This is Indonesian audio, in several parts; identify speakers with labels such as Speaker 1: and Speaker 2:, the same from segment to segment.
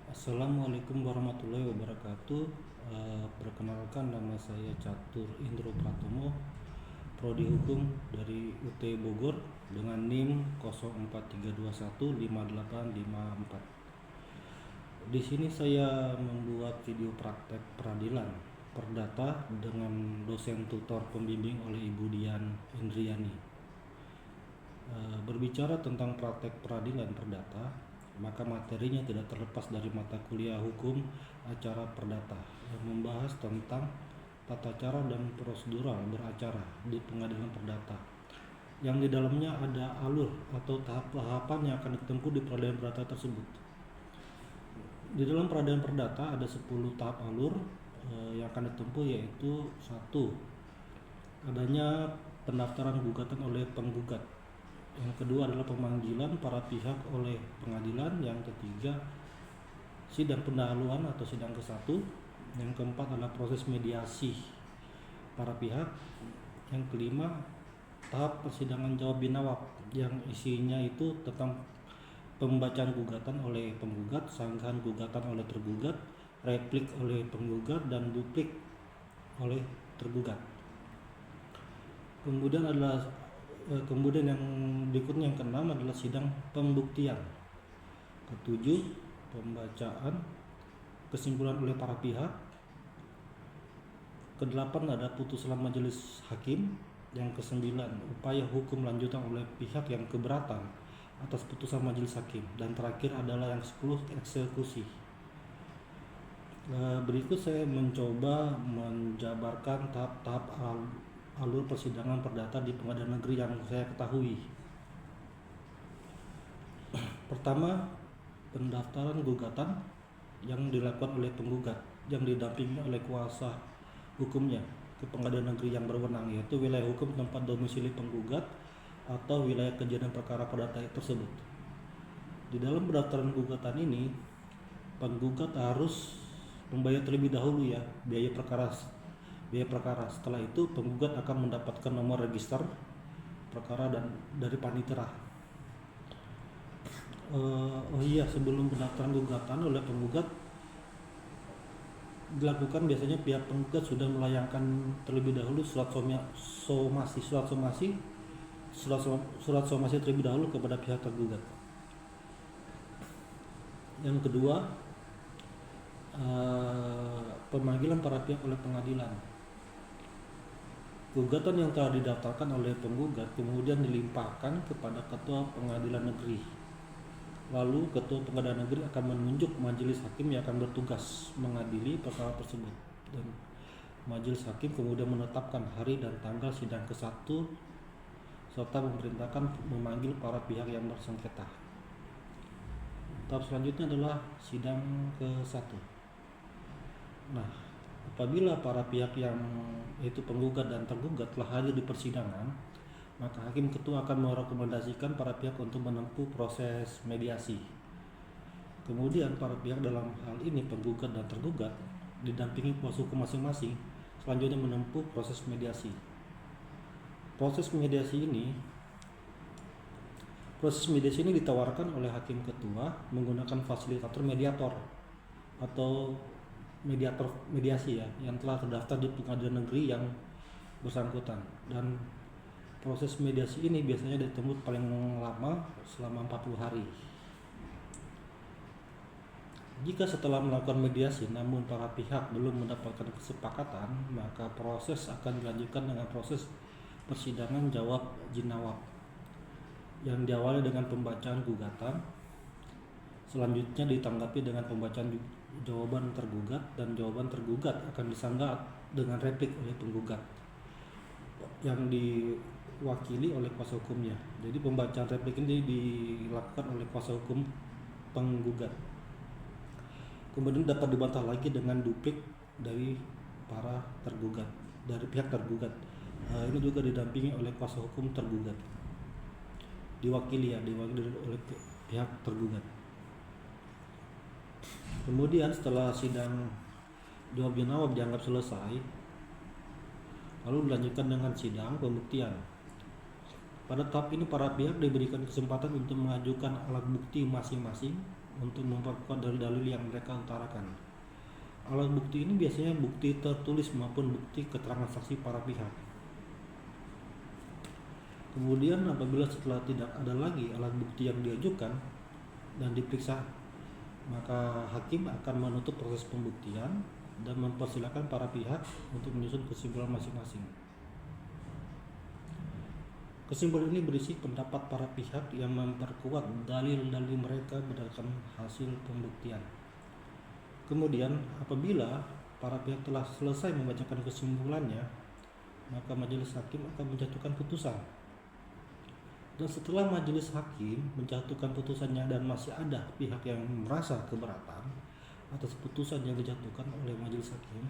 Speaker 1: Assalamualaikum warahmatullahi wabarakatuh. Perkenalkan, nama saya Catur Indro Pratomo, Prodi Hukum dari UT Bogor dengan NIM 0432158554. Di sini saya membuat video praktek peradilan perdata dengan dosen tutor pembimbing oleh Ibu Dian Indriani. Berbicara tentang praktek peradilan perdata, maka materinya tidak terlepas dari mata kuliah hukum acara perdata yang membahas tentang tata cara dan prosedural beracara di pengadilan perdata, yang di dalamnya ada alur atau tahap-tahapan yang akan ditempuh di peradilan perdata tersebut. Di dalam peradilan perdata ada 10 tahap alur yang akan ditempuh, yaitu 1. Adanya pendaftaran gugatan oleh penggugat. Yang kedua adalah pemanggilan para pihak oleh pengadilan. Yang ketiga, sidang pendahuluan atau sidang ke-1. Yang keempat adalah proses mediasi para pihak. Yang kelima, tahap persidangan jawab binawab yang isinya itu tentang pembacaan gugatan oleh penggugat, sanggahan gugatan oleh tergugat, replik oleh penggugat, dan duplik oleh tergugat. Kemudian yang berikutnya, yang keenam adalah sidang pembuktian. Ketujuh, pembacaan kesimpulan oleh para pihak. Kedelapan ada putusan majelis hakim. Yang kesembilan, upaya hukum lanjutan oleh pihak yang keberatan atas putusan majelis hakim. Dan terakhir adalah yang 10, eksekusi. Berikut saya mencoba menjabarkan tahap-tahap alur persidangan perdata di pengadilan negeri yang saya ketahui. Pertama, pendaftaran gugatan yang dilakukan oleh penggugat yang didampingi oleh kuasa hukumnya ke pengadilan negeri yang berwenang, yaitu wilayah hukum tempat domisili penggugat atau wilayah kejadian perkara perdata tersebut. Di dalam pendaftaran gugatan ini, penggugat harus membayar terlebih dahulu biaya perkara. Setelah itu penggugat akan mendapatkan nomor register perkara dan dari panitera. Sebelum pendaftaran gugatan oleh penggugat dilakukan, biasanya pihak penggugat sudah melayangkan terlebih dahulu surat somasi terlebih dahulu kepada pihak tergugat. Yang kedua, pemanggilan para pihak oleh pengadilan. Gugatan yang telah didaftarkan oleh penggugat kemudian dilimpahkan kepada ketua pengadilan negeri. Lalu ketua pengadilan negeri akan menunjuk majelis hakim yang akan bertugas mengadili perkara tersebut, dan majelis hakim kemudian menetapkan hari dan tanggal sidang ke-1 serta memerintahkan memanggil para pihak yang bersengketa. Tahap selanjutnya adalah sidang ke-1. Nah, apabila para pihak yang yaitu penggugat dan tergugat telah hadir di persidangan, maka hakim ketua akan merekomendasikan para pihak untuk menempuh proses mediasi. Kemudian para pihak dalam hal ini penggugat dan tergugat didampingi kuasa hukum masing-masing selanjutnya menempuh proses mediasi. Proses mediasi ini ditawarkan oleh hakim ketua menggunakan fasilitator mediator atau mediator mediasi yang telah terdaftar di pengadilan negeri yang bersangkutan, dan proses mediasi ini biasanya ditempuh paling lama selama 40 hari. Jika setelah melakukan mediasi namun para pihak belum mendapatkan kesepakatan, maka proses akan dilanjutkan dengan proses persidangan jawab jinawab yang diawali dengan pembacaan gugatan. Selanjutnya ditanggapi dengan pembacaan jawaban tergugat, dan jawaban tergugat akan disanggah dengan replik oleh penggugat yang diwakili oleh kuasa hukumnya. Jadi pembacaan replik ini dilakukan oleh kuasa hukum penggugat. Kemudian dapat dibantah lagi dengan duplik dari para tergugat, dari pihak tergugat. Ini juga didampingi oleh kuasa hukum tergugat, diwakili oleh pihak tergugat. Kemudian setelah sidang jawab jinawab dianggap selesai, lalu dilanjutkan dengan sidang pembuktian. Pada tahap ini para pihak diberikan kesempatan untuk mengajukan alat bukti masing-masing untuk memperkuat dalil-dalil yang mereka utarakan. Alat bukti ini biasanya bukti tertulis maupun bukti keterangan saksi para pihak. Kemudian apabila setelah tidak ada lagi alat bukti yang diajukan dan diperiksa, maka hakim akan menutup proses pembuktian dan mempersilahkan para pihak untuk menyusun kesimpulan masing-masing. Kesimpulan ini berisi pendapat para pihak yang memperkuat dalil-dalil mereka berdasarkan hasil pembuktian. Kemudian apabila para pihak telah selesai membacakan kesimpulannya, maka majelis hakim akan menjatuhkan putusan. Dan setelah majelis hakim menjatuhkan putusannya dan masih ada pihak yang merasa keberatan atas putusan yang dijatuhkan oleh majelis hakim,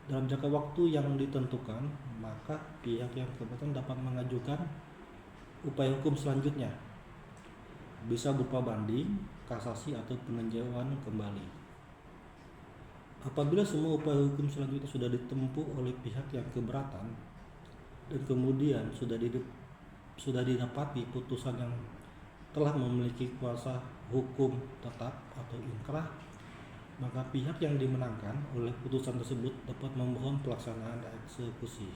Speaker 1: dalam jangka waktu yang ditentukan, maka pihak yang keberatan dapat mengajukan upaya hukum selanjutnya, bisa berupa banding, kasasi, atau peninjauan kembali. Apabila semua upaya hukum selanjutnya sudah ditempuh oleh pihak yang keberatan dan kemudian sudah didapati putusan yang telah memiliki kuasa hukum tetap atau inkrah, maka pihak yang dimenangkan oleh putusan tersebut dapat memohon pelaksanaan eksekusi.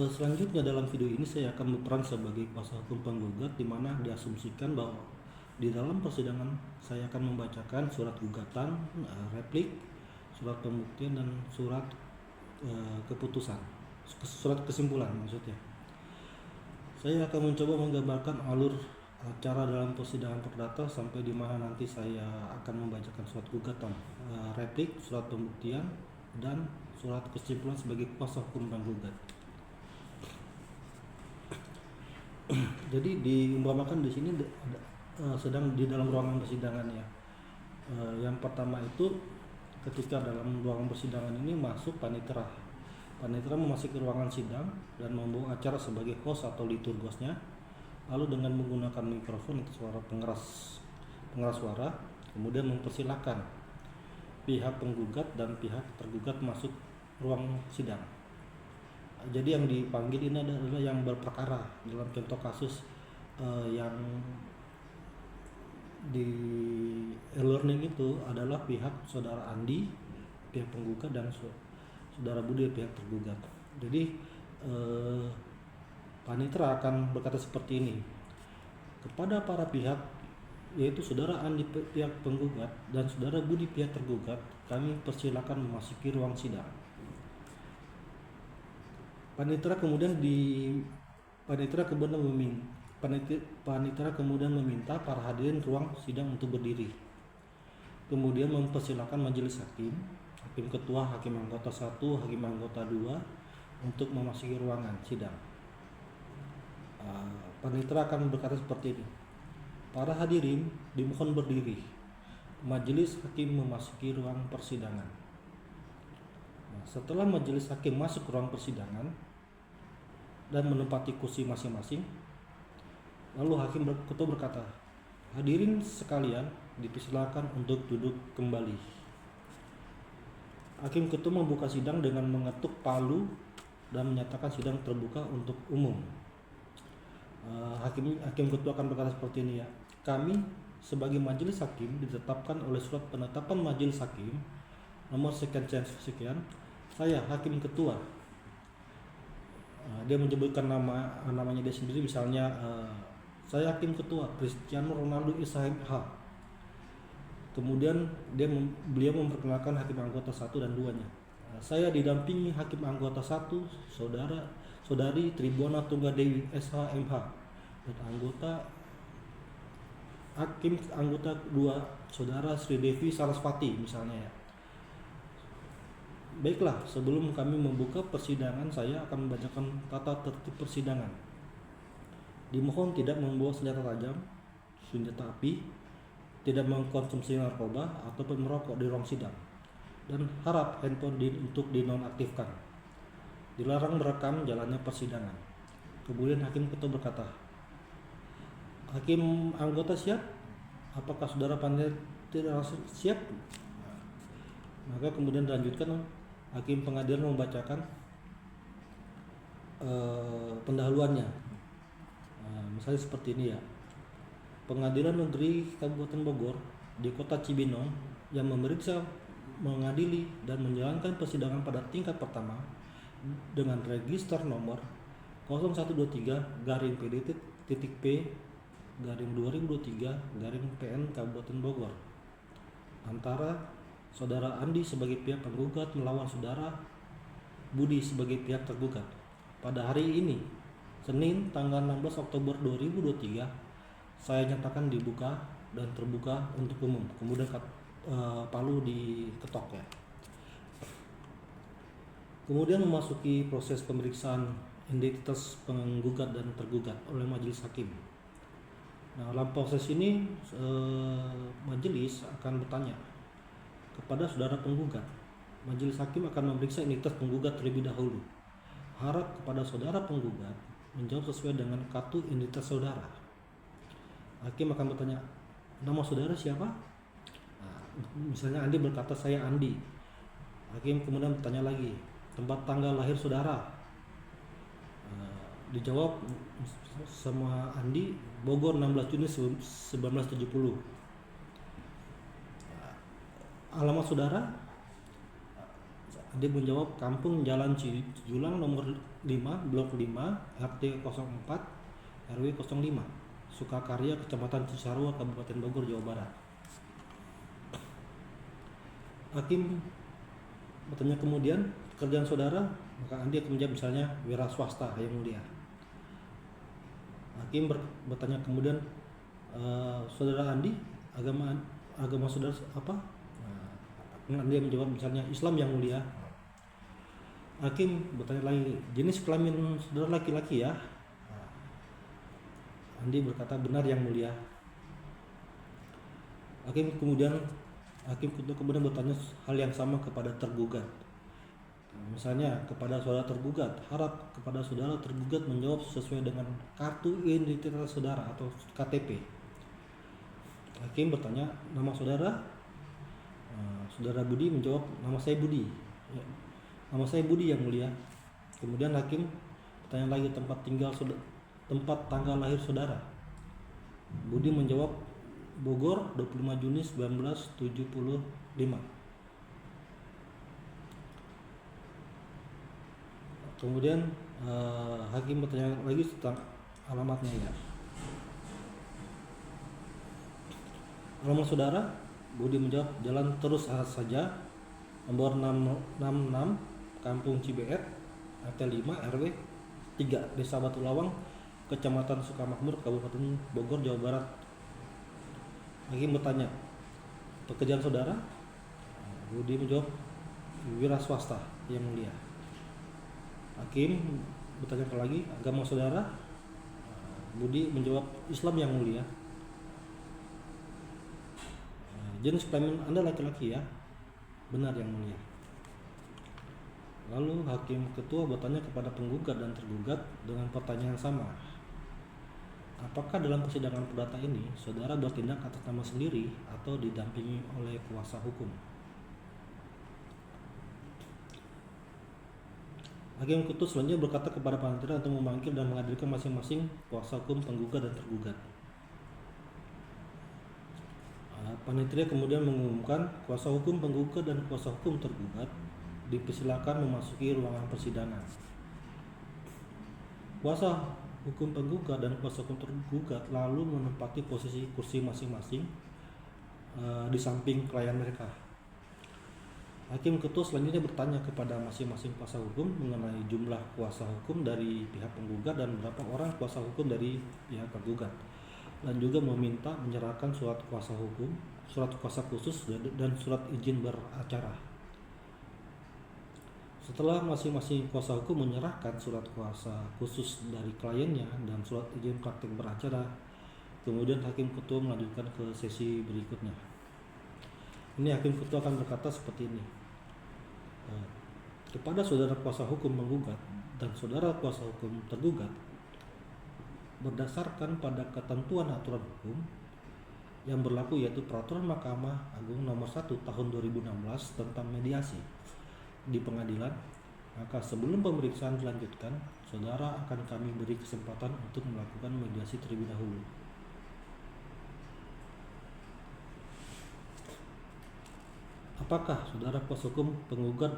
Speaker 1: Selanjutnya dalam video ini saya akan berperan sebagai kuasa hukum penggugat, di mana diasumsikan bahwa di dalam persidangan saya akan membacakan surat gugatan, replik, surat pembuktian, dan surat keputusan, surat kesimpulan maksudnya. Saya akan mencoba menggambarkan alur acara dalam persidangan perdata sampai di mana nanti saya akan membacakan surat gugatan, replik, surat pembuktian, dan surat kesimpulan sebagai kuasa hukum penggugat. Jadi diumpamakan di sini sedang di dalam ruangan persidangan ya. Yang pertama itu ketika dalam ruangan persidangan ini masuk panitera. Panitera memasuki ruangan sidang dan membawa acara sebagai host atau liturgosnya. Lalu dengan menggunakan mikrofon atau suara pengeras suara, kemudian mempersilahkan pihak penggugat dan pihak tergugat masuk ruang sidang. Jadi yang dipanggil ini adalah yang berperkara. Dalam contoh kasus yang di e-learning itu adalah pihak saudara Andi, pihak penggugat, dan saudara Budi, pihak tergugat. Jadi panitera akan berkata seperti ini kepada para pihak, yaitu saudara Andi pihak penggugat dan saudara Budi pihak tergugat, kami persilakan memasuki ruang sidang. Panitera kemudian meminta para hadirin ruang sidang untuk berdiri. Kemudian mempersilahkan majelis hakim, hakim ketua, hakim anggota 1, hakim anggota 2 untuk memasuki ruangan sidang. Panitera akan berkata seperti ini. Para hadirin dimohon berdiri. Majelis hakim memasuki ruang persidangan. Setelah majelis hakim masuk ke ruang persidangan dan menempati kursi masing-masing, lalu hakim ketua berkata, hadirin sekalian dipersilakan untuk duduk kembali. Hakim ketua membuka sidang dengan mengetuk palu dan menyatakan sidang terbuka untuk umum. Hakim ketua akan berkata seperti ini ya. Kami sebagai majelis hakim ditetapkan oleh surat penetapan majelis hakim nomor sekian. Saya hakim ketua. Dia menyebutkan namanya dia sendiri, misalnya saya hakim ketua Cristiano Ronaldo Ishak H. Kemudian beliau memperkenalkan hakim anggota 1 dan 2-nya. Saya didampingi hakim anggota 1 saudari Tribona Tunggadewi SH MH, dan hakim anggota 2 saudara Sri Devi Sarasvati misalnya ya. Baiklah, sebelum kami membuka persidangan, saya akan membacakan tata tertib persidangan. Dimohon tidak membawa senjata tajam, senjata api, tidak mengkonsumsi narkoba ataupun merokok di ruang sidang, dan harap handphone untuk dinonaktifkan. Dilarang merekam jalannya persidangan. Kemudian hakim ketua berkata, hakim anggota siap? Apakah saudara tidak siap? Maka kemudian dilanjutkan, hakim pengadilan membacakan pendahuluannya. Misalnya seperti ini ya. Pengadilan Negeri Kabupaten Bogor di Kota Cibinong yang memeriksa, mengadili, dan menjalankan persidangan pada tingkat pertama dengan register nomor 0123-PD-P garing 2023 garing PN Kabupaten Bogor antara Saudara Andi sebagai pihak penggugat melawan Saudara Budi sebagai pihak tergugat. Pada hari ini, Senin tanggal 16 Oktober 2023, saya nyatakan dibuka dan terbuka untuk umum. Kemudian palu diketok ya. Kemudian memasuki proses pemeriksaan identitas penggugat dan tergugat oleh majelis hakim. Nah, dalam proses ini majelis akan bertanya kepada saudara penggugat. Majelis hakim akan memeriksa identitas penggugat terlebih dahulu. Harap kepada saudara penggugat menjawab sesuai dengan kartu identitas saudara. Hakim akan bertanya, nama saudara siapa? Nah, misalnya Andi berkata saya Andi. Hakim kemudian bertanya lagi, tempat tanggal lahir saudara. Dijawab sama Andi, Bogor 16 Juni 1970. Alamat saudara? Andi menjawab Kampung Jalan Cijulang nomor 5 Blok 5 RT 04 RW 05 Sukakarya Kecamatan Cisarua Kabupaten Bogor Jawa Barat. Hakim bertanya kemudian pekerjaan saudara, maka Andi akan menjawab misalnya wira swasta yang mulia. Hakim bertanya kemudian saudara Andi agama saudara apa? Andi menjawab misalnya Islam yang mulia. Hakim bertanya lagi, jenis kelamin saudara laki-laki ya? Andi berkata benar yang mulia. Hakim kemudian bertanya hal yang sama kepada tergugat. Misalnya kepada saudara tergugat, harap kepada saudara tergugat menjawab sesuai dengan kartu identitas saudara atau KTP. Hakim bertanya nama saudara. Saudara Budi menjawab nama saya Budi. Ya, nama saya Budi yang mulia. Kemudian hakim bertanya lagi tempat tanggal lahir saudara. Budi menjawab Bogor 25 Juni 1975. Kemudian hakim bertanya lagi tentang alamatnya ya. Alamat saudara, Budi menjawab jalan terus saja nomor 666 Kampung Cibeet RT 5 RW 3 Desa Batu Lawang Kecamatan Sukamakmur Kabupaten Bogor Jawa Barat. Hakim bertanya pekerjaan saudara, Budi menjawab wira swasta yang mulia. Hakim bertanya lagi agama saudara, Budi menjawab Islam yang mulia. Jenis kelamin Anda laki-laki ya? Benar yang mulia. Lalu hakim ketua bertanya kepada penggugat dan tergugat dengan pertanyaan yang sama. Apakah dalam persidangan perdata ini saudara bertindak atas nama sendiri atau didampingi oleh kuasa hukum? Hakim ketua selanjutnya berkata kepada panitia untuk memanggil dan menghadirkan masing-masing kuasa hukum penggugat dan tergugat. Panitia kemudian mengumumkan kuasa hukum penggugat dan kuasa hukum tergugat dipersilakan memasuki ruangan persidangan. Kuasa hukum penggugat dan kuasa hukum tergugat lalu menempati posisi kursi masing-masing di samping klien mereka. Hakim ketua selanjutnya bertanya kepada masing-masing kuasa hukum mengenai jumlah kuasa hukum dari pihak penggugat dan berapa orang kuasa hukum dari pihak tergugat, dan juga meminta menyerahkan surat kuasa hukum, surat kuasa khusus, dan surat izin beracara. Setelah masing-masing kuasa hukum menyerahkan surat kuasa khusus dari kliennya dan surat izin praktek beracara, kemudian hakim ketua melanjutkan ke sesi berikutnya. Ini hakim ketua akan berkata seperti ini. Kepada saudara kuasa hukum penggugat dan saudara kuasa hukum tergugat, berdasarkan pada ketentuan aturan hukum yang berlaku yaitu Peraturan Mahkamah Agung Nomor 1 Tahun 2016 tentang mediasi di pengadilan, maka sebelum pemeriksaan dilanjutkan, saudara akan kami beri kesempatan untuk melakukan mediasi terlebih dahulu. Apakah saudara kuasa hukum penggugat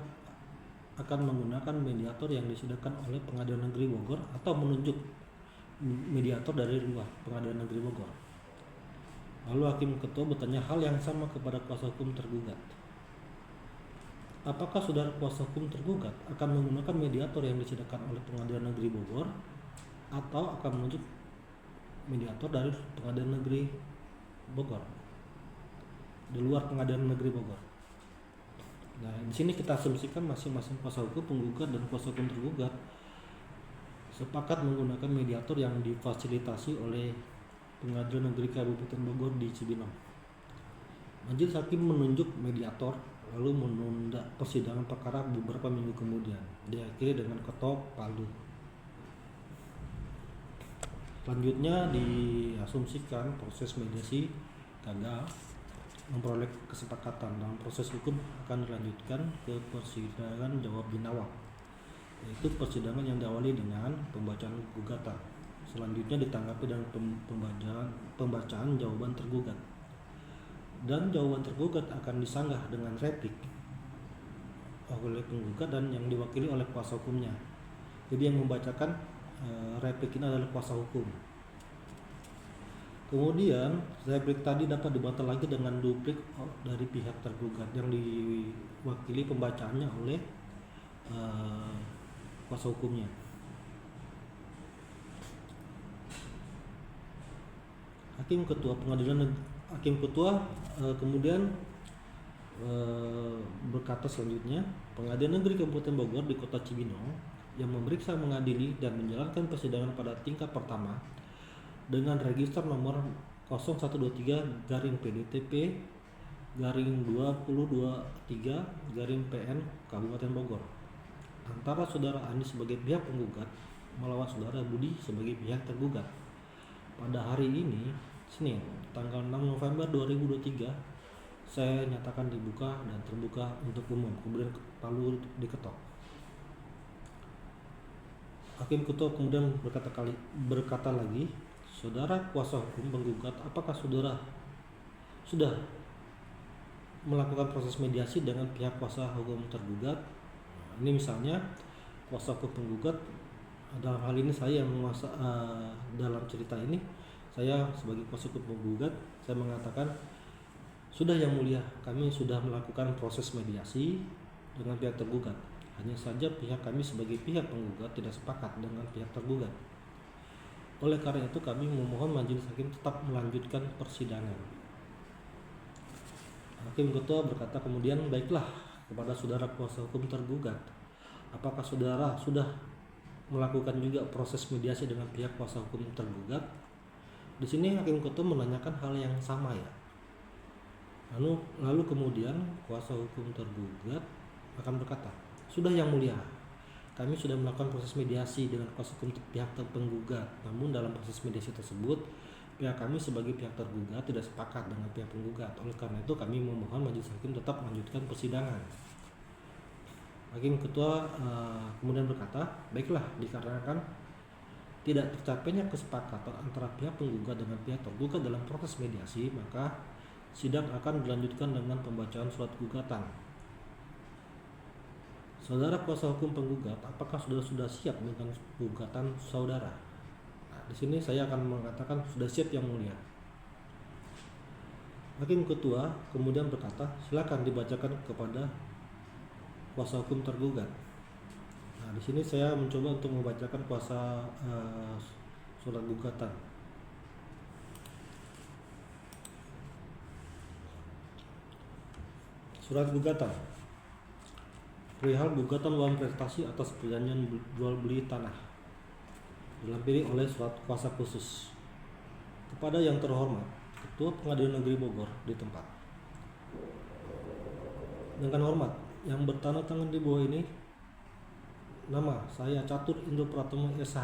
Speaker 1: akan menggunakan mediator yang disediakan oleh Pengadilan Negeri Bogor atau menunjuk mediator dari luar Pengadilan Negeri Bogor? Lalu Hakim Ketua bertanya hal yang sama kepada kuasa hukum tergugat. Apakah saudara kuasa hukum tergugat akan menggunakan mediator yang disediakan oleh Pengadilan Negeri Bogor atau akan menunjuk mediator dari Pengadilan Negeri Bogor, di luar Pengadilan Negeri Bogor? Nah, di sini kita asumsikan masing-masing kuasa hukum penggugat dan kuasa hukum tergugat sepakat menggunakan mediator yang difasilitasi oleh Pengadilan Negeri Kabupaten Bogor di Cibinong. Majelis Hakim menunjuk mediator lalu menunda persidangan perkara beberapa minggu kemudian, diakhiri dengan ketok palu. Selanjutnya diasumsikan proses mediasi gagal memperoleh kesepakatan. Dalam proses hukum akan dilanjutkan ke persidangan jawab binawak, yaitu persidangan yang diawali dengan pembacaan gugatan. Selanjutnya ditanggapi dengan pembacaan jawaban tergugat, dan jawaban tergugat akan disanggah dengan replik oleh penggugat dan yang diwakili oleh kuasa hukumnya. Jadi yang membacakan replik ini adalah kuasa hukum. Kemudian replik tadi dapat dibantah lagi dengan duplik dari pihak tergugat yang diwakili pembacaannya oleh kuasa hukumnya. Hakim Ketua kemudian berkata selanjutnya, Pengadilan Negeri Kabupaten Bogor di Kota Cibinong yang memeriksa, mengadili, dan menjalankan persidangan pada tingkat pertama dengan register nomor 0123-PDTP-2023-PN Kabupaten Bogor antara saudara Andi sebagai pihak penggugat melawan saudara Budi sebagai pihak tergugat. Pada hari ini, Senin, tanggal 6 November 2023, saya nyatakan dibuka dan terbuka untuk umum. Kemudian palu diketok. Hakim Ketua kemudian berkata lagi, saudara kuasa hukum penggugat, apakah saudara sudah melakukan proses mediasi dengan pihak kuasa hukum tergugat? Ini misalnya kuasa hukum penggugat, dalam hal ini saya yang dalam cerita ini saya sebagai kuasa hukum penggugat, saya mengatakan, sudah yang mulia, kami sudah melakukan proses mediasi dengan pihak tergugat. Hanya saja pihak kami sebagai pihak penggugat tidak sepakat dengan pihak tergugat. Oleh karena itu kami memohon majelis hakim tetap melanjutkan persidangan. Hakim Ketua berkata kemudian, baiklah, kepada saudara kuasa hukum tergugat, apakah saudara sudah melakukan juga proses mediasi dengan pihak kuasa hukum tergugat? Di sini Hakim Ketua menanyakan hal yang sama ya. Lalu kemudian kuasa hukum tergugat akan berkata, sudah yang mulia, kami sudah melakukan proses mediasi dengan kuasa hukum pihak penggugat. Namun dalam proses mediasi tersebut, pihak kami sebagai pihak tergugat tidak sepakat dengan pihak penggugat. Oleh karena itu kami memohon majelis hakim tetap melanjutkan persidangan. Hakim Ketua kemudian berkata, baiklah, dikarenakan tidak tercapainya kesepakatan antara pihak penggugat dengan pihak tergugat dalam proses mediasi, maka sidang akan dilanjutkan dengan pembacaan surat gugatan. Saudara kuasa hukum penggugat, apakah sudah siap dengan gugatan saudara? Nah, di sini saya akan mengatakan sudah siap yang mulia. Hakim Ketua kemudian berkata, silakan dibacakan kepada kuasa hukum tergugat. Nah, di sini saya mencoba untuk membacakan surat gugatan. Surat gugatan perihal gugatan lawan prestasi atas perjanjian jual beli tanah, dilampiri oleh surat kuasa khusus. Kepada yang terhormat Ketua Pengadilan Negeri Bogor di tempat, dengan hormat yang bertanda tangan di bawah ini, nama saya Catur Indo Pratomo SH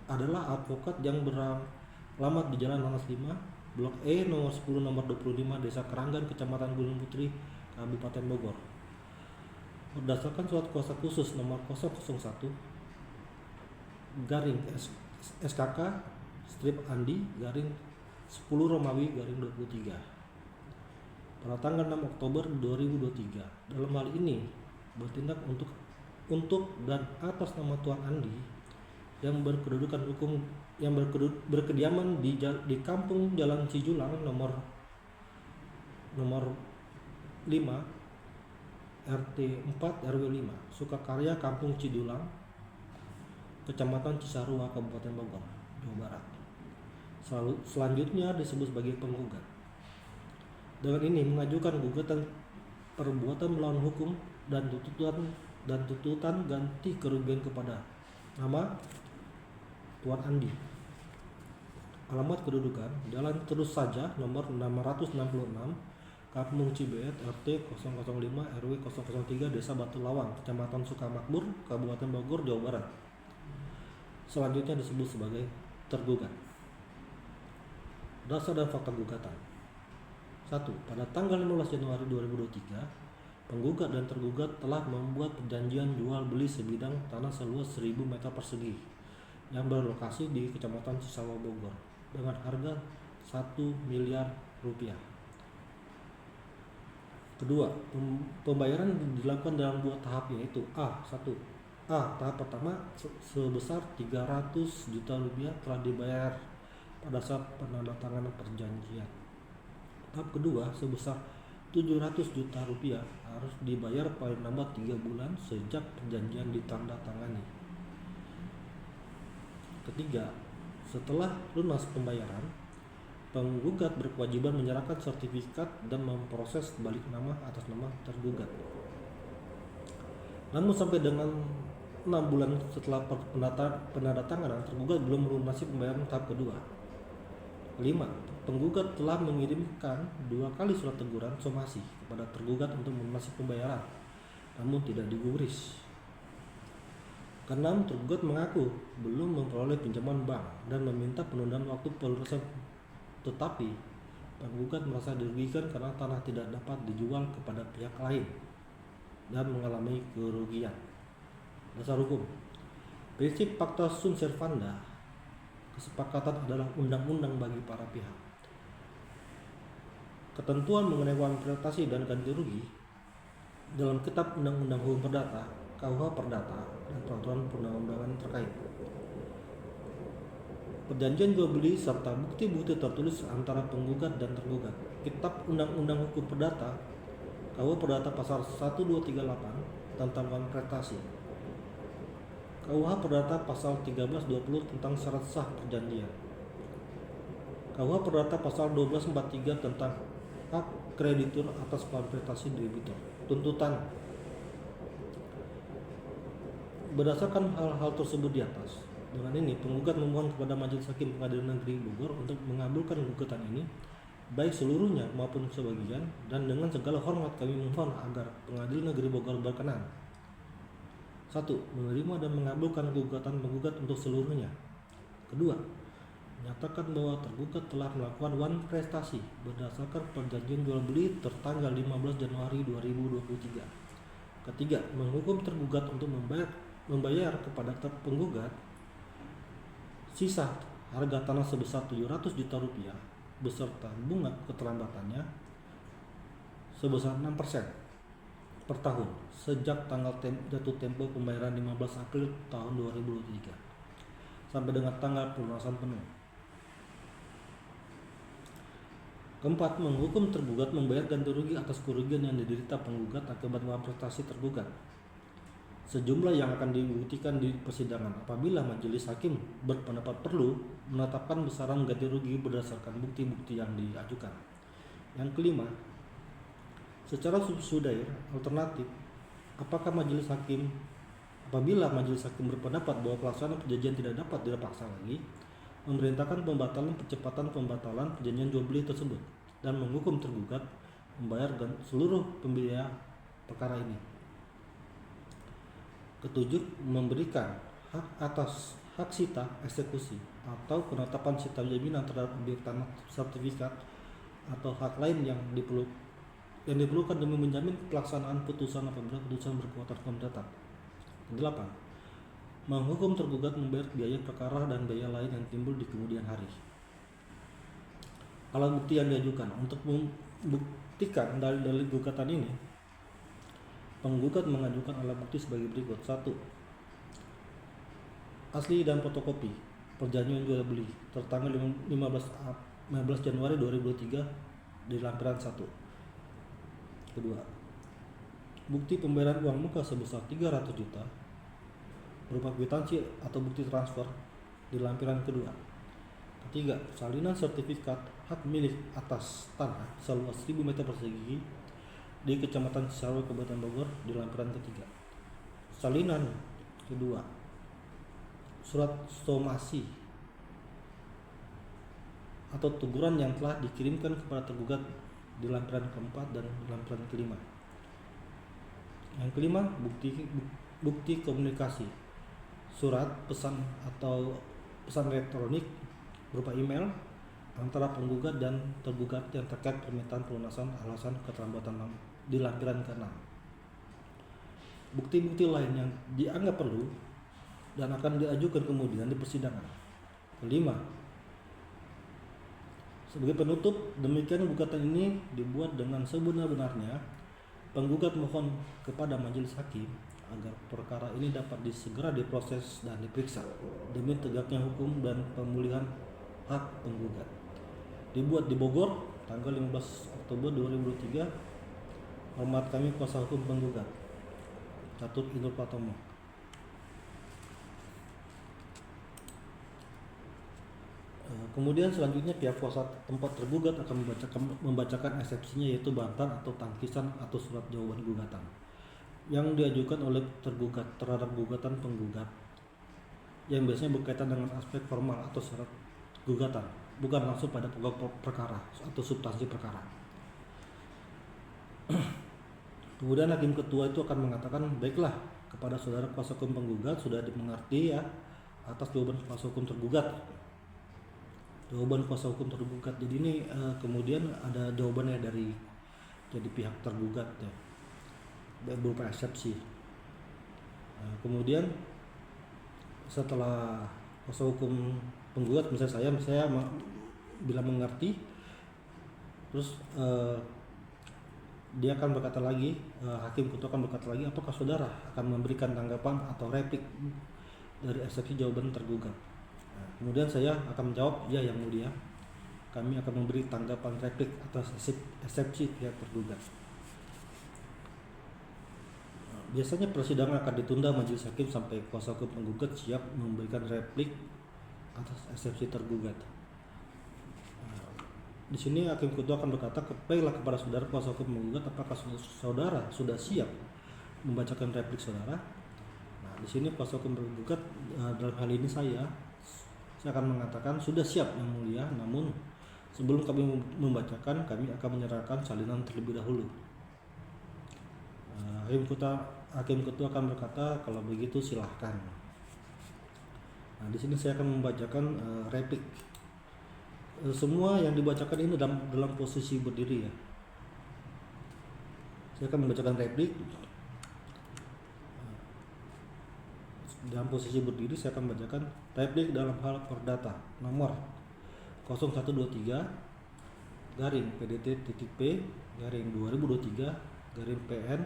Speaker 1: adalah advokat yang beralamat di Jalan Nanas 5, Blok E nomor 10 nomor 25, Desa Keranggan, Kecamatan Gunung Putri, Kabupaten Bogor. Berdasarkan surat kuasa khusus nomor 001 garing SKK strip Andi garing 10 Romawi garing 23. pada tanggal 6 Oktober 2023. Dalam hal ini bertindak untuk dan atas nama Tuan Andi yang berkedudukan hukum yang berkediaman di Kampung Jalan Cijulang nomor 5 RT 4 RW 5 Sukakarya Kampung Cidulang, Kecamatan Cisarua, Kabupaten Bogor, Jawa Barat. Selanjutnya disebut sebagai penggugat. Dengan ini mengajukan gugatan perbuatan melawan hukum dan tuntutan ganti kerugian kepada nama Tuan Andi. Alamat kedudukan Jalan Terus Saja nomor 666 Kampung Cibeet RT 005 RW 003 Desa Batu Lawang, Kecamatan Sukamakmur, Kabupaten Bogor, Jawa Barat. Selanjutnya disebut sebagai tergugat. Dasar dan fakta gugatan. 1. Pada tanggal 15 Januari 2023, penggugat dan tergugat telah membuat perjanjian jual beli sebidang tanah seluas 1000 meter persegi yang berlokasi di Kecamatan Cisawa, Bogor dengan harga 1 miliar rupiah. Kedua, pembayaran dilakukan dalam 2 tahap, yaitu A1. Tahap pertama sebesar 300 juta rupiah telah dibayar pada saat penandatanganan perjanjian. Tahap kedua sebesar 700 juta rupiah harus dibayar paling lambat 3 bulan sejak perjanjian ditandatangani. Ketiga, setelah lunas pembayaran, penggugat berkewajiban menyerahkan sertifikat dan memproses balik nama atas nama tergugat. Namun sampai dengan 6 bulan setelah penandatanganan, tergugat belum melunasi pembayaran tahap kedua. 5. Penggugat telah mengirimkan 2 kali surat teguran somasi kepada tergugat untuk melunasi pembayaran, namun tidak digubris. Keenam, tergugat mengaku belum memperoleh pinjaman bank dan meminta penundaan waktu pelunasan, tetapi penggugat merasa dirugikan karena tanah tidak dapat dijual kepada pihak lain dan mengalami kerugian. Dasar hukum. Prinsip pacta sunt servanda. Kesepakatan adalah undang-undang bagi para pihak. Ketentuan mengenai uang prestasi dan ganti rugi dalam Kitab Undang-Undang Hukum Perdata, KUH Perdata, dan peraturan perundang-undangan terkait. Perjanjian jual beli serta bukti-bukti tertulis antara penggugat dan tergugat. Kitab Undang-Undang Hukum Perdata, KUH Perdata pasal 1238 tentang uang prestasi. KUH Perdata pasal 1320 tentang syarat sah perjanjian. KUH Perdata pasal 1243 tentang hak kreditur atas prestasi debitur. Tuntutan. Berdasarkan hal-hal tersebut di atas, dengan ini penggugat memohon kepada Majelis Hakim Pengadilan Negeri Bogor untuk mengabulkan gugatan ini, baik seluruhnya maupun sebagian, dan dengan segala hormat kami mohon agar Pengadilan Negeri Bogor berkenan. 1. Menerima dan mengabulkan gugatan penggugat untuk seluruhnya. Kedua, menyatakan bahwa tergugat telah melakukan wan prestasi berdasarkan perjanjian jual beli tertanggal 15 Januari 2023. Ketiga, menghukum tergugat untuk membayar kepada penggugat sisa harga tanah sebesar 700 juta rupiah beserta bunga keterlambatannya sebesar 6% per tahun sejak tanggal jatuh tempo pembayaran 15 April tahun 2023 sampai dengan tanggal pelunasan penuh. Keempat, menghukum tergugat membayar ganti rugi atas kerugian yang diderita penggugat akibat prestasi tergugat sejumlah yang akan dibuktikan di persidangan apabila majelis hakim berpendapat perlu menetapkan besaran ganti rugi berdasarkan bukti-bukti yang diajukan. Yang kelima, secara subsidiar alternatif, apabila majelis hakim berpendapat bahwa pelaksanaan perjanjian tidak dapat dipaksa lagi, memerintahkan percepatan pembatalan perjanjian jual beli tersebut dan menghukum tergugat membayar seluruh pembiaya perkara ini. Ketujuh, memberikan hak atas hak sita eksekusi atau penetapan sita jaminan terhadap objek tanah, sertifikat atau hak lain yang diperlukan demi menjamin pelaksanaan putusan apabila putusan berkekuatan hukum tetap. 8. Menghukum tergugat membayar biaya perkara dan biaya lain yang timbul di kemudian hari. Alat bukti yang diajukan untuk buktikan dalil-dalil gugatan ini, penggugat mengajukan alat bukti sebagai berikut. 1. Asli dan fotokopi perjanjian jual beli tertanggal 15 Januari 2023 di lampiran 1. Kedua, bukti pembayaran uang muka sebesar 300 juta berupa kwitansi atau bukti transfer di lampiran kedua. Ketiga, salinan sertifikat hak milik atas tanah seluas 1000 meter persegi di Kecamatan Cisarua, Kabupaten Bogor di lampiran ketiga. Salinan kedua, surat somasi atau teguran yang telah dikirimkan kepada tergugat di lampiran keempat dan di lampiran kelima. Yang kelima, bukti komunikasi, surat pesan atau pesan elektronik berupa email antara penggugat dan tergugat yang terkait permintaan pelunasan alasan keterlambatan di lampiran ke-6. Bukti-bukti lain yang dianggap perlu dan akan diajukan kemudian di persidangan. Kelima, sebagai penutup, demikian gugatan ini dibuat dengan sebenar-benarnya. Penggugat mohon kepada majelis hakim agar perkara ini dapat segera diproses dan diperiksa demi tegaknya hukum dan pemulihan hak penggugat. Dibuat di Bogor, tanggal 15 Oktober 2023. Hormat kami kuasa hukum penggugat, Catur Inul Pratomo. Kemudian selanjutnya pihak kuasa tempat tergugat akan membacakan eksepsinya, yaitu bantahan atau tangkisan atau surat jawaban gugatan yang diajukan oleh tergugat terhadap gugatan penggugat, yang biasanya berkaitan dengan aspek formal atau syarat gugatan, bukan langsung pada pokok perkara atau substansi perkara. Kemudian hakim ketua itu akan mengatakan, baiklah, kepada saudara kuasa hukum penggugat sudah dimengerti ya atas jawaban kuasa hukum tergugat. Jawaban kuasa hukum tergugat. Jadi ini kemudian ada jawabannya dari pihak tergugat ya, berupa eksepsi. Kemudian setelah kuasa hukum penggugat, misalnya saya bila mengerti, terus dia akan berkata lagi, hakim ketua akan berkata lagi, apakah saudara akan memberikan tanggapan atau replik dari eksepsi jawaban tergugat? Kemudian saya akan menjawab, ya yang mulia, kami akan memberi tanggapan replik atas eksepsi pihak tergugat. Biasanya persidangan akan ditunda majelis hakim sampai kuasa hukum penggugat siap memberikan replik atas eksepsi tergugat. Di sini hakim ketua akan berkata, baiklah kepada saudara kuasa hukum penggugat, apakah saudara sudah siap membacakan replik saudara? Nah, di sini kuasa hukum penggugat, dalam hal ini saya akan mengatakan sudah siap yang mulia, namun sebelum kami membacakan, kami akan menyerahkan salinan terlebih dahulu. Hakim ketua akan berkata, kalau begitu silahkan. Nah, di sini saya akan membacakan replik. Semua yang dibacakan ini dalam posisi berdiri ya. Saya akan membacakan replik. Dalam posisi berdiri saya akan membacakan replik dalam hal perdata nomor 0123 garing PDT.P garing 2023 garing PN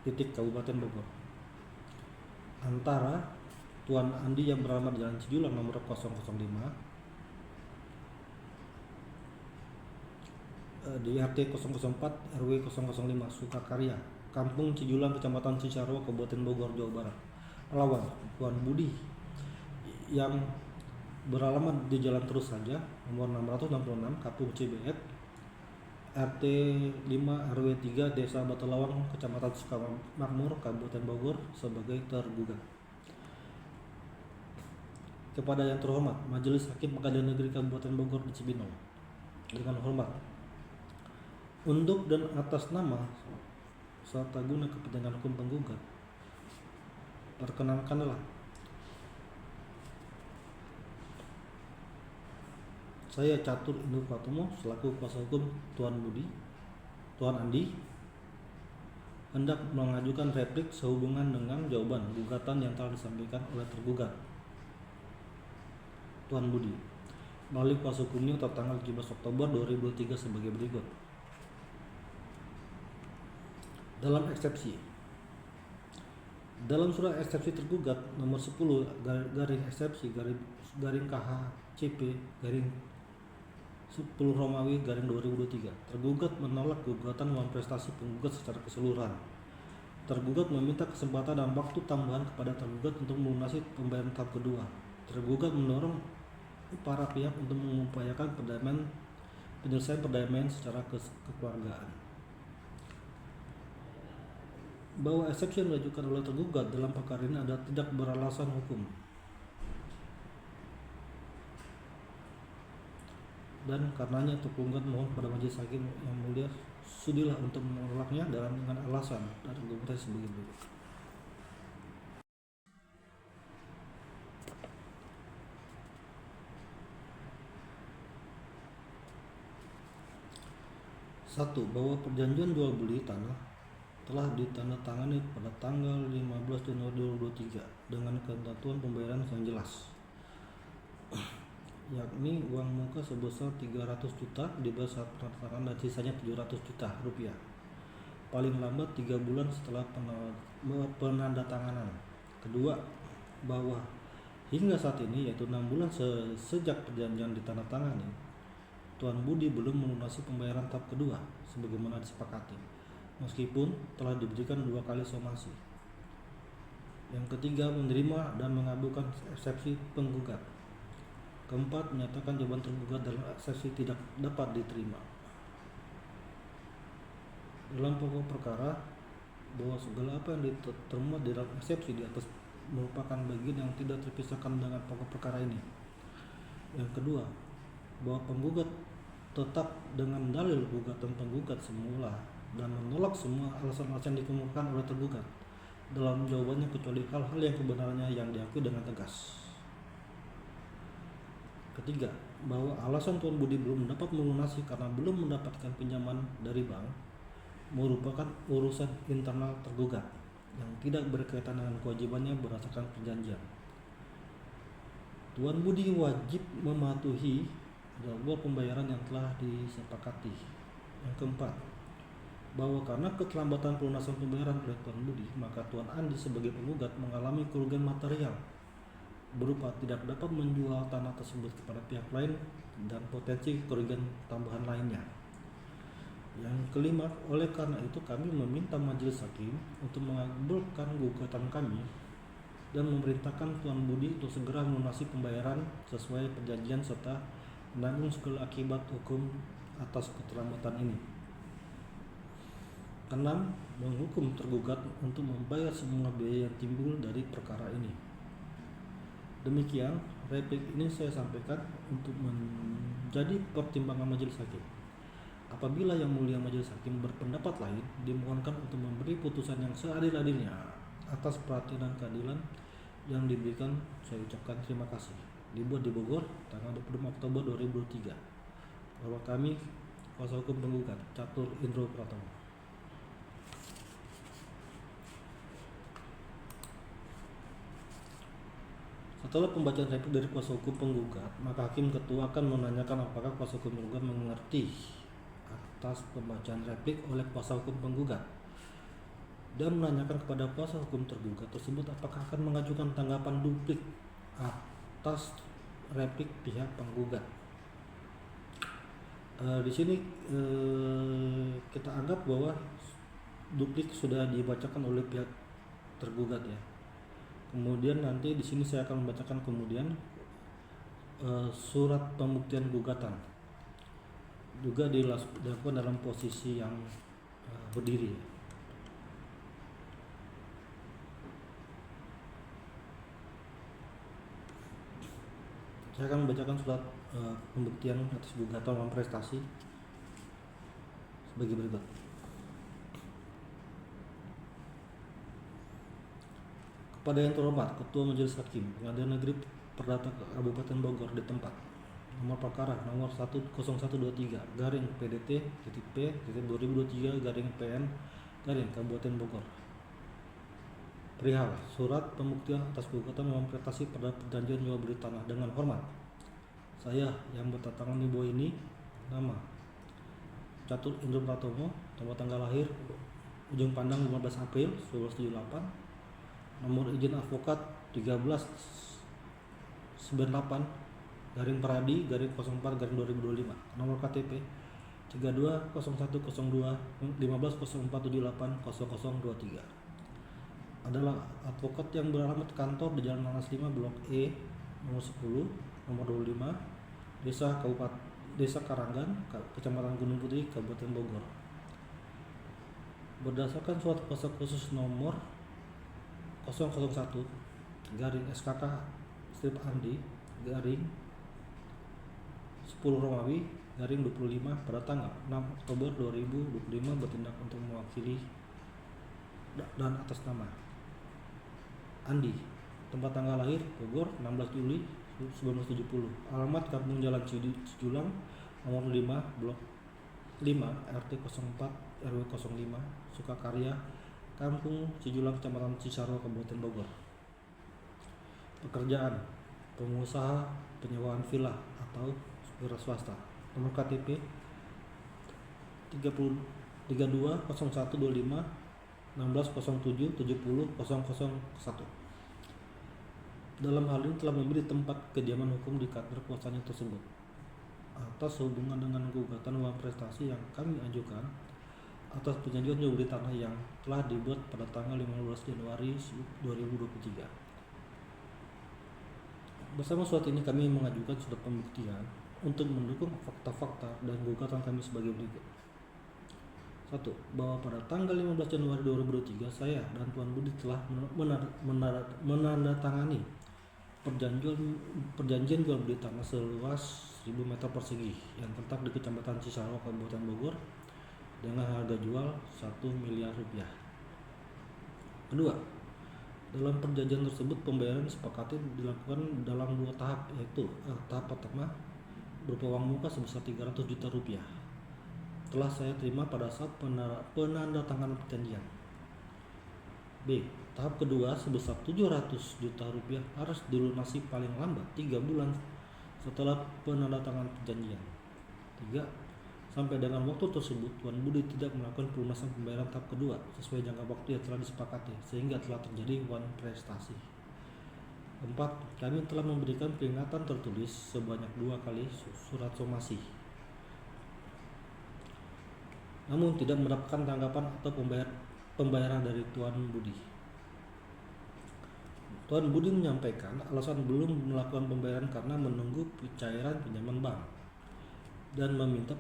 Speaker 1: titik Kabupaten Bogor antara Tuan Andi yang beralamat Jalan Cijulang nomor 005 di RT 004 RW 005 Sukakarya, Kampung Cijulang, Kecamatan Cisarua, Kabupaten Bogor, Jawa Barat. Lawan Tuan Budi yang beralamat di Jalan Terus Saja nomor 666 Kampung Cibeet RT 5 RW 3 Desa Batulawang, Kecamatan Sukamakmur, Kabupaten Bogor sebagai tergugat. Kepada yang terhormat Majelis Hakim Pengadilan Negeri Kabupaten Bogor di Cibinong, dengan hormat, untuk dan atas nama serta guna kepentingan hukum penggugat, perkenankanlah saya Catur Inul Pratomo selaku kuasa hukum Tuan Andi hendak mengajukan replik sehubungan dengan jawaban gugatan yang telah disampaikan oleh tergugat Tuan Budi. melalui kuasa hukumnya tertanggal 17 Oktober 2003 sebagai berikut. Dalam eksepsi, dalam surat eksepsi tergugat nomor 10 garing eksepsi garing KHCP garing 10 Romawi garing 2023, tergugat menolak gugatan uang prestasi penggugat secara keseluruhan. Tergugat meminta kesempatan dan waktu tambahan kepada tergugat untuk melunasi pembayaran tahap kedua. Tergugat mendorong para pihak untuk mengupayakan penyelesaian perdamaian secara kekeluargaan. Bahwa eksepsi yang diajukan oleh tergugat dalam perkara ini adalah tidak beralasan hukum dan karenanya tergugat mohon pada majelis hakim yang mulia sudilah untuk menolaknya dengan alasan dan argumentasi sebagai berikut. Satu, bahwa perjanjian jual beli tanah telah ditandatangani pada tanggal 15 Januari 2023 dengan ketentuan pembayaran yang jelas, yakni uang muka sebesar 300 juta dibayar saat penandatanganan dan sisanya 700 juta rupiah paling lambat 3 bulan setelah penandatanganan. Kedua, bahwa hingga saat ini, yaitu 6 bulan sejak perjanjian ditandatangani, Tuan Budi belum melunasi pembayaran tahap kedua sebagaimana disepakati, meskipun telah diberikan 2 kali somasi. Yang ketiga, menerima dan mengabulkan eksepsi penggugat. Keempat, menyatakan jawaban tergugat dalam eksepsi tidak dapat diterima. Dalam pokok perkara, bahwa segala apa yang termuat di dalam eksepsi di atas merupakan bagian yang tidak terpisahkan dengan pokok perkara ini. Yang kedua, bahwa penggugat tetap dengan dalil gugatan penggugat semula dan menolak semua alasan-alasan yang dikemukakan oleh tergugat dalam jawabannya kecuali hal-hal yang kebenarannya yang diakui dengan tegas. Ketiga, bahwa alasan Tuan Budi belum dapat melunasi karena belum mendapatkan pinjaman dari bank merupakan urusan internal tergugat yang tidak berkaitan dengan kewajibannya berdasarkan perjanjian. Tuan Budi wajib mematuhi jadwal pembayaran yang telah disepakati. Yang keempat, bahwa karena keterlambatan pelunasan pembayaran oleh Tuan Budi, maka Tuan Andi sebagai penggugat mengalami kerugian material berupa tidak dapat menjual tanah tersebut kepada pihak lain dan potensi kerugian tambahan lainnya. Yang kelima, oleh karena itu kami meminta majelis hakim untuk mengabulkan gugatan kami dan memerintahkan Tuan Budi untuk segera melunasi pembayaran sesuai perjanjian serta menanggung segala akibat hukum atas keterlambatan ini. Keenam, menghukum tergugat untuk membayar semua biaya yang timbul dari perkara ini. Demikian replik ini saya sampaikan untuk menjadi pertimbangan majelis hakim. Apabila yang mulia majelis hakim berpendapat lain, dimohonkan untuk memberi putusan yang seadil-adilnya atas perhatian dan keadilan yang diberikan. Saya ucapkan terima kasih. Dibuat di Bogor tanggal 25 Oktober 2003. Bahwa kami kuasa hukum penggugat Catur Indro Pratomo. Setelah pembacaan replik dari kuasa hukum penggugat, maka hakim ketua akan menanyakan apakah kuasa hukum penggugat mengerti atas pembacaan replik oleh kuasa hukum penggugat dan menanyakan kepada kuasa hukum tergugat tersebut apakah akan mengajukan tanggapan duplik atas replik pihak penggugat. Di sini kita anggap bahwa duplik sudah dibacakan oleh pihak tergugat ya. Kemudian nanti di sini saya akan membacakan kemudian surat pembuktian gugatan juga dilakukan dalam posisi yang berdiri. Saya akan membacakan surat pembuktian atas gugatan uang prestasi sebagai berikut. Kepada yang terhormat Ketua Majelis Hakim Pengadilan Negeri Perdata Kabupaten Bogor di tempat, nomor perkara nomor 10123 garing PDT P 2023 garing PN garing Kabupaten Bogor perihal surat pembuktian atas gugatan uang prestasi pada perjanjian jual beli tanah. Dengan hormat, Saya yang bertentangan di bawah ini: nama Catur Indro Pratomo, tempat tanggal lahir Ujung Pandang 15 April 1978, nomor izin advokat 1398 garing Peradi garing 04 garing 2025, nomor KTP 320102 1504780023. Adalah advokat yang beralamat kantor di Jalan Nanas 5 Blok E nomor 10 nomor 25 Desa Karanggan, Kecamatan Gunung Putih, Kabupaten Bogor. Berdasarkan surat kuasa khusus nomor 001 garing SKK strip Andi garing 10 Romawi garing 25 pada tanggal 6 Oktober 2025 bertindak untuk mewakili dan atas nama Andi, tempat tanggal lahir Bogor 16 Juli 1970, alamat Kampung Jalan Cijulang nomor 5 Blok 5 RT 04 RW 05 Sukakarya, Kampung Cijulang, Kecamatan Cisarua, Kabupaten Bogor. Pekerjaan: pengusaha penyewaan villa atau wira swasta. Nomor KTP 320125 1607 70 001. Dalam hal ini telah memberi tempat kediaman hukum di kantor kuasanya tersebut. Atas hubungan dengan gugatan uang prestasi yang kami ajukan atas perjanjian jual beli tanah yang telah dibuat pada tanggal 15 Januari 2023. Bersama surat ini kami mengajukan surat pembuktian untuk mendukung fakta-fakta dan gugatan kami sebagai berikut. 1. Bahwa pada tanggal 15 Januari 2023 saya dan Tuan Budi telah menandatangani perjanjian jual beli tanah seluas 1000 meter persegi yang terletak di Kecamatan Cisarua, Kabupaten Bogor dengan harga jual 1 miliar rupiah. Kedua, dalam perjanjian tersebut pembayaran disepakati dilakukan dalam 2 tahap, yaitu tahap pertama berupa uang muka sebesar 300 juta rupiah telah saya terima pada saat penandatanganan perjanjian. B. Tahap kedua sebesar 700 juta rupiah harus dilunasi paling lambat 3 bulan setelah penandatanganan perjanjian. 3. Sampai dengan waktu tersebut Tuan Budi tidak melakukan pelunasan pembayaran tahap kedua sesuai jangka waktu yang telah disepakati sehingga telah terjadi wan prestasi. 4. Kami telah memberikan peringatan tertulis sebanyak 2 kali surat somasi, namun tidak mendapatkan tanggapan atau pembayaran dari Tuan Budi. Tuan Budi menyampaikan alasan belum melakukan pembayaran karena menunggu pencairan pinjaman bank dan meminta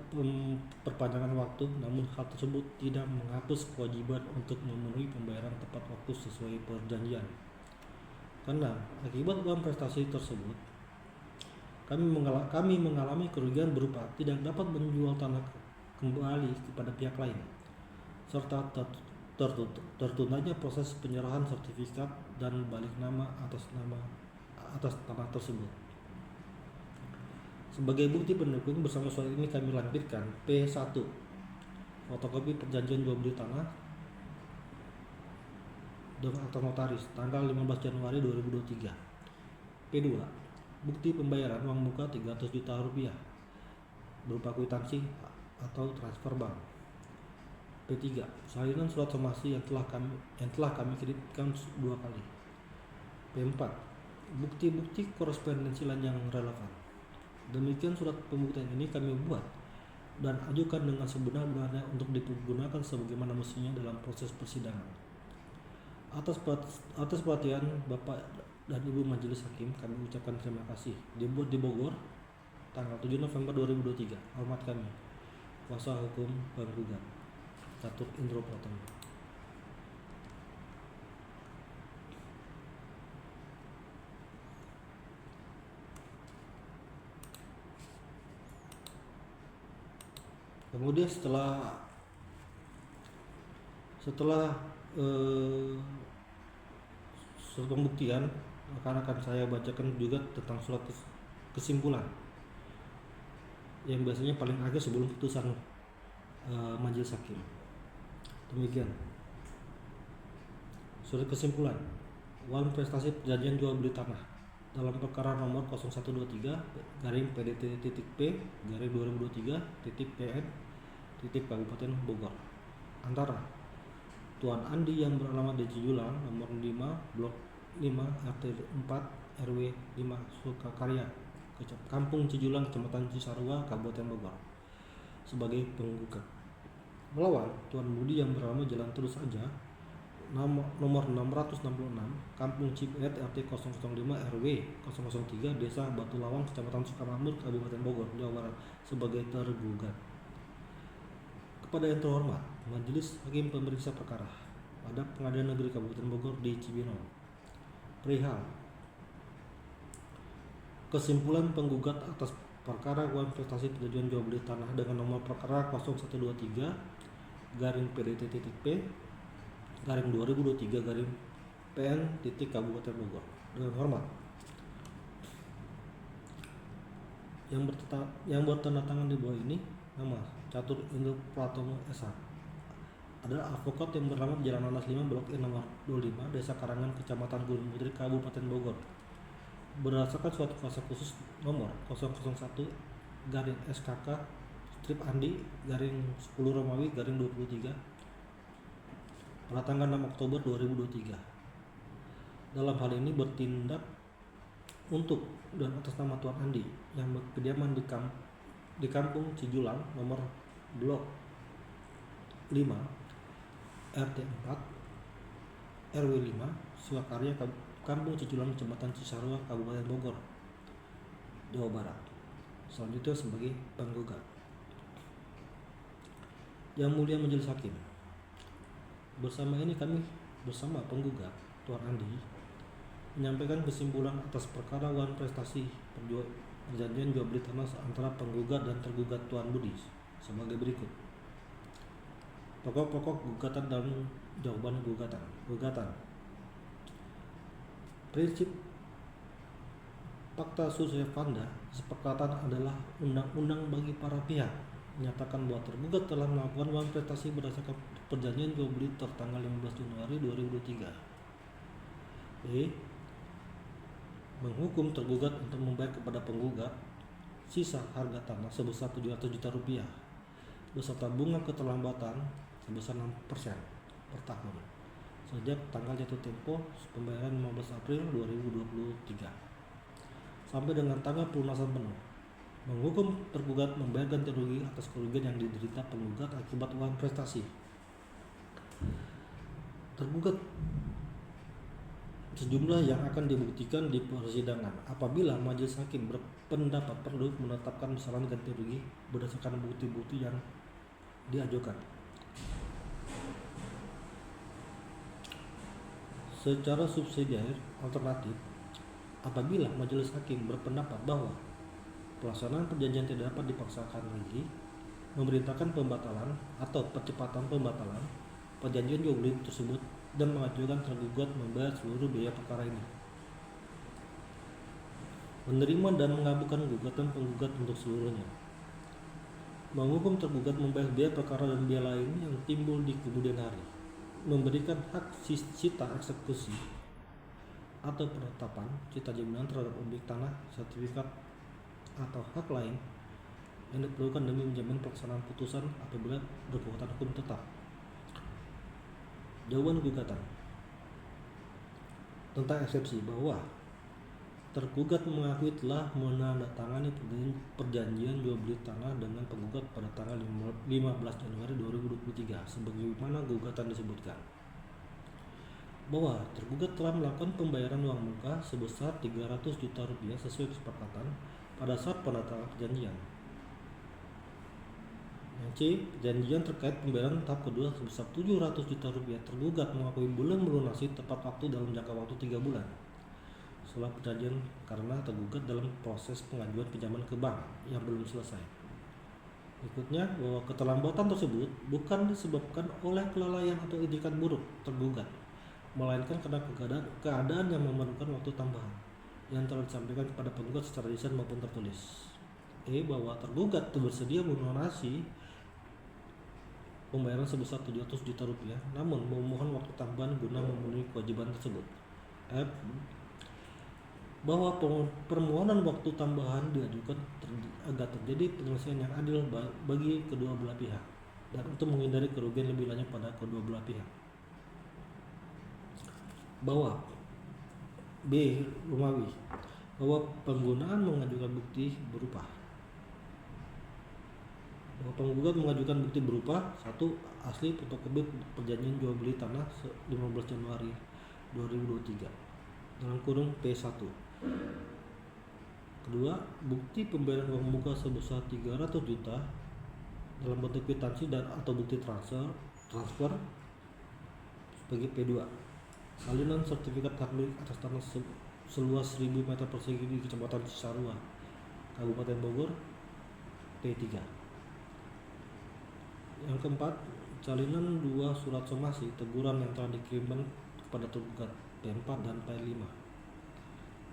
Speaker 1: perpanjangan waktu, namun hal tersebut tidak menghapus kewajiban untuk memenuhi pembayaran tepat waktu sesuai perjanjian. Karena akibat uang prestasi tersebut, kami mengalami kerugian berupa tidak dapat menjual tanah kembali kepada pihak lain, serta tertundanya proses penyerahan sertifikat dan balik nama atas tanah tersebut. Sebagai bukti pendukung, bersama surat ini kami lampirkan P1 fotokopi perjanjian jual beli tanah dengan akta notaris tanggal 15 Januari 2023. P2 bukti pembayaran uang muka 300 juta rupiah berupa kwitansi atau transfer bank. P3 salinan surat somasi yang telah kami kirimkan 2 kali. P4 bukti-bukti korespondensi lain yang relevan. Demikian surat pembuktian ini kami buat dan ajukan dengan sebenar-benarnya untuk digunakan sebagaimana mestinya dalam proses persidangan. Atas perhatian Bapak dan Ibu Majelis Hakim kami ucapkan terima kasih. Dibuat di Bogor tanggal 7 November 2023. Hormat kami, kuasa hukum penggugat Catur Indro Pratomo. Kemudian setelah pembuktian, akan saya bacakan juga tentang surat kesimpulan yang biasanya paling akhir sebelum putusan majelis hakim. Demikian surat kesimpulan wan prestasi perjanjian jual beli tanah dalam perkara nomor 0123 garing PDT.P garing 2023 PN Kabupaten Bogor antara Tuan Andi yang beralamat di Cijulang nomor 5 Blok 5 RT 4 RW 5 Sukakarya Kampung Cijulang Kecamatan Cisarua Kabupaten Bogor sebagai penggugat, melawan Tuan Budi yang beralamat Jalan Terus Aja nomor 666 Kampung Cipet RT 005 RW 003 Desa Batu Lawang Kecamatan Sukamakmur Kabupaten Bogor Jawa Barat sebagai tergugat. Kepada yang terhormat Majelis Hakim Pemeriksa Perkara pada Pengadilan Negeri Kabupaten Bogor di Cibinong, perihal kesimpulan penggugat atas perkara uang prestasi perjanjian jual beli tanah dengan nomor perkara 0123 garing PDT.P garing 2023 garing PN Kabupaten Bogor. Dengan hormat yang bertanda tangan di bawah ini nama Catur Indro Pratomo SH adalah advokat yang beralamat Jalan Alas 5 Blok E nomor 25 Desa Karangan Kecamatan Gunung Putri Kabupaten Bogor berdasarkan suatu kuasa khusus nomor 001 garing SKK strip Andi garing 10 Romawi garing 23 pada tanggal 6 Oktober 2023. Dalam hal ini bertindak untuk dan atas nama Tuan Andi yang berkediaman di Kampung Cijulang nomor Blok 5 RT 4 RW 5 Sukakarya Kampung Cijulang Kecamatan Cisarua Kabupaten Bogor Jawa Barat selanjutnya sebagai penggugat. Yang mulia Majelis Hakim, bersama ini kami bersama penggugat Tuan Andi menyampaikan kesimpulan atas perkara uang prestasi perjanjian jual beli tanah antara penggugat dan tergugat Tuan Budi sebagai berikut. Pokok-pokok gugatan dan jawaban gugatan. Prinsip fakta susevanda kesepakatan adalah undang-undang bagi para pihak menyatakan bahwa tergugat telah melakukan uang prestasi berdasarkan perjanjian jual beli tertanggal 15 Januari 2023. B. Menghukum tergugat untuk membayar kepada penggugat sisa harga tanah sebesar 700 juta rupiah beserta bunga keterlambatan sebesar 6% per tahun sejak tanggal jatuh tempo pembayaran 15 April 2023 sampai dengan tanggal pelunasan penuh. Menghukum tergugat membayar ganti rugi atas kerugian yang diderita penggugat akibat uang prestasi. Tergugat sejumlah yang akan dibuktikan di persidangan apabila majelis hakim berpendapat perlu menetapkan besaran ganti rugi berdasarkan bukti-bukti yang diajukan. Secara subsidiar alternatif, apabila majelis hakim berpendapat bahwa pelaksanaan perjanjian tidak dapat dipaksakan lagi, memerintahkan pembatalan atau percepatan pembatalan perjanjian jual beli tersebut dan mengajukan tergugat membayar seluruh biaya perkara ini. Menerima dan mengabulkan gugatan penggugat untuk seluruhnya. Menghukum tergugat membayar biaya perkara dan biaya lain yang timbul di kemudian hari. Memberikan hak sita eksekusi atau penetapan sita jaminan terhadap objek tanah, sertifikat atau hak lain yang diperlukan demi menjamin pelaksanaan putusan apabila berkekuatan hukum tetap. Jawaban gugatan tentang eksepsi bahwa tergugat mengakui telah menandatangani perjanjian jual beli tanah dengan penggugat pada tanggal 15 Januari 2023 sebagaimana gugatan disebutkan bahwa tergugat telah melakukan pembayaran uang muka sebesar 300 juta rupiah sesuai kesepakatan pada saat penandatanganan perjanjian. Yang C. Perjanjian terkait pembayaran tahap kedua sebesar 700 juta rupiah tergugat mengakui belum melunasi tepat waktu dalam jangka waktu 3 bulan setelah perjanjian karena tergugat dalam proses pengajuan pinjaman ke bank yang belum selesai. Berikutnya, bahwa keterlambatan tersebut bukan disebabkan oleh kelalaian atau etikat buruk tergugat, melainkan karena keadaan yang memerlukan waktu tambahan yang telah disampaikan kepada penggugat secara lisan maupun tertulis. Bahwa tergugat bersedia melunasi pembayaran sebesar 700 juta rupiah, namun memohon waktu tambahan guna memenuhi kewajiban tersebut. bahwa permohonan waktu tambahan diajukan agar terjadi penyelesaian yang adil bagi kedua belah pihak dan untuk menghindari kerugian lebih lanjut pada kedua belah pihak. Bahwa B. Rumawi, bahwa penggunaan mengajukan bukti berupa bahwa penggugat mengajukan bukti berupa 1. Asli fotokopi perjanjian jual beli tanah 15 Januari 2023 dalam kurung P1. Kedua, bukti pembayaran uang muka sebesar 300 juta dalam bentuk kwitansi dan atau bukti transfer sebagai P2. Salinan sertifikat hak milik atas tanah seluas 1000 meter persegi di Kecamatan Cisarua, Kabupaten Bogor, P3. Yang keempat, salinan 2 surat somasi teguran yang telah dikirimkan kepada tergugat P4 dan P5.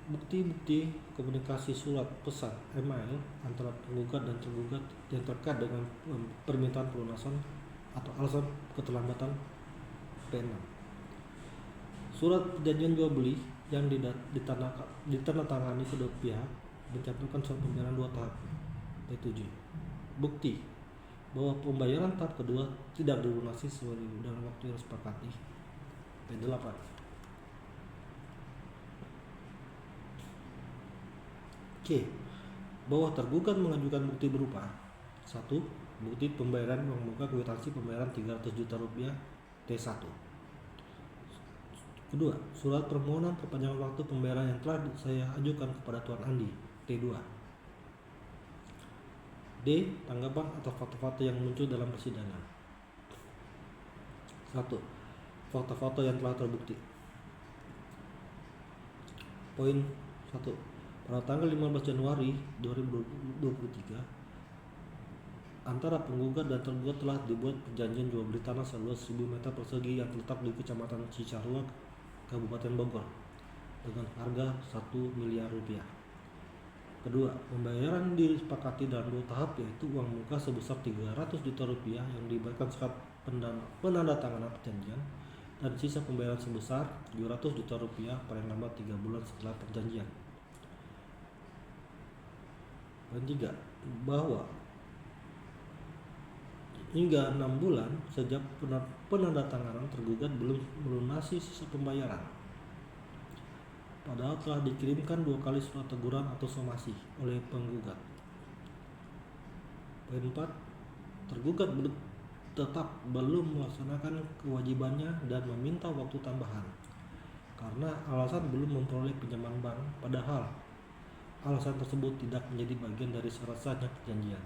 Speaker 1: Bukti-bukti komunikasi surat pesan email antara penggugat dan tergugat yang terkait dengan permintaan pelunasan atau alasan keterlambatan P6. Surat perjanjian jual beli yang ditandatangani kedua pihak mencantumkan surat pembayaran 2 tahap P7. Bukti bahwa pembayaran tahap kedua tidak dilunasi sesuai dengan waktu yang disepakati P8. C. Bahwa tergugat mengajukan bukti berupa 1. Bukti pembayaran uang muka kwitansi pembayaran 300 juta rupiah T1. Kedua, surat permohonan perpanjangan waktu pembayaran yang telah saya ajukan kepada Tuan Andi T2. D. Tanggapan atau foto-foto yang muncul dalam persidangan. 1. Foto-foto yang telah terbukti. Poin 1. Pada tanggal 15 Januari 2023 antara penggugat dan tergugat telah dibuat perjanjian jual beli tanah seluas 1000 meter persegi yang terletak di Kecamatan Cisarua, Kabupaten Bogor dengan harga 1 miliar rupiah. Kedua, pembayaran disepakati dalam 2 tahap, yaitu uang muka sebesar 300 juta rupiah yang dibayarkan saat penandatanganan perjanjian dan sisa pembayaran sebesar 200 juta rupiah paling lambat 3 bulan setelah perjanjian. Poin 3. Bahwa hingga 6 bulan sejak penandatanganan tergugat belum melunasi sisa pembayaran, padahal telah dikirimkan 2 kali surat teguran atau somasi oleh penggugat. Poin 4. Tergugat tetap belum melaksanakan kewajibannya dan meminta waktu tambahan karena alasan belum memperoleh pinjaman bank, padahal alasan tersebut tidak menjadi bagian dari syarat sahnya perjanjian.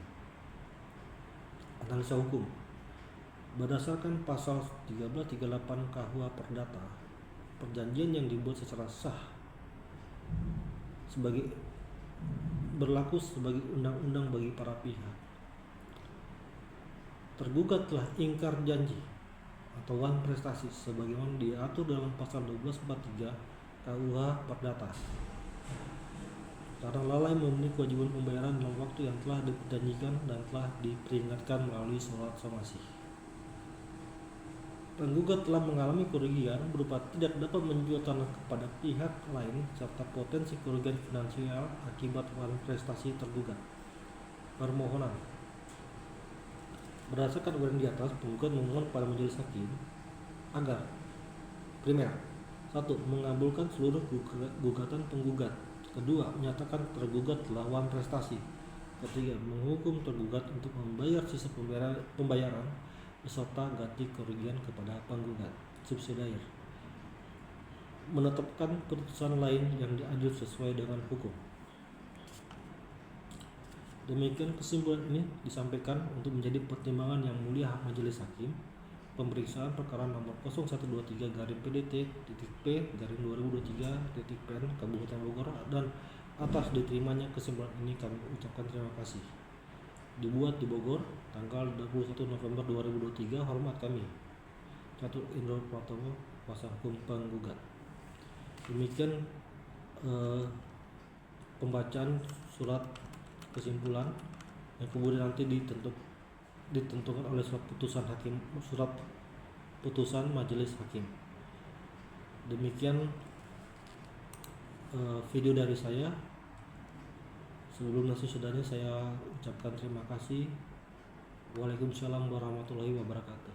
Speaker 1: Analisa hukum. Berdasarkan pasal 1338 KUH Perdata, perjanjian yang dibuat secara sah berlaku sebagai undang-undang bagi para pihak. Tergugat telah ingkar janji atau wan prestasi sebagaimana diatur dalam pasal 1243 KUH Perdata karena lalai memenuhi kewajiban pembayaran dalam waktu yang telah diperjanjikan dan telah diperingatkan melalui surat somasi. Penggugat telah mengalami kerugian berupa tidak dapat menjual tanah kepada pihak lain serta potensi kerugian finansial akibat wan prestasi tergugat. Permohonan. Berdasarkan uraian di atas, penggugat memohon pada majelis hakim agar primer 1. Mengabulkan seluruh gugatan penggugat. Kedua, menyatakan tergugat telah wan prestasi. Ketiga, menghukum tergugat untuk membayar sisa pembayaran beserta ganti kerugian kepada penggugat subsidiar. Menetapkan putusan lain yang diadil sesuai dengan hukum. Demikian kesimpulan ini disampaikan untuk menjadi pertimbangan yang mulia majelis hakim. Pemeriksaan perkara nomor 0123-P-2023-PN Kabupaten Bogor dan atas diterimanya kesimpulan ini kami ucapkan terima kasih. Dibuat di Bogor tanggal 21 November 2023. Hormat kami Catur Indro Pratomo, kuasa hukum penggugat. Demikian pembacaan surat kesimpulan yang kemudian nanti ditentukan oleh surat putusan majelis hakim. Demikian video dari saya. Sebelum dan sesudahnya saya ucapkan terima kasih. Waalaikumsalam warahmatullahi wabarakatuh.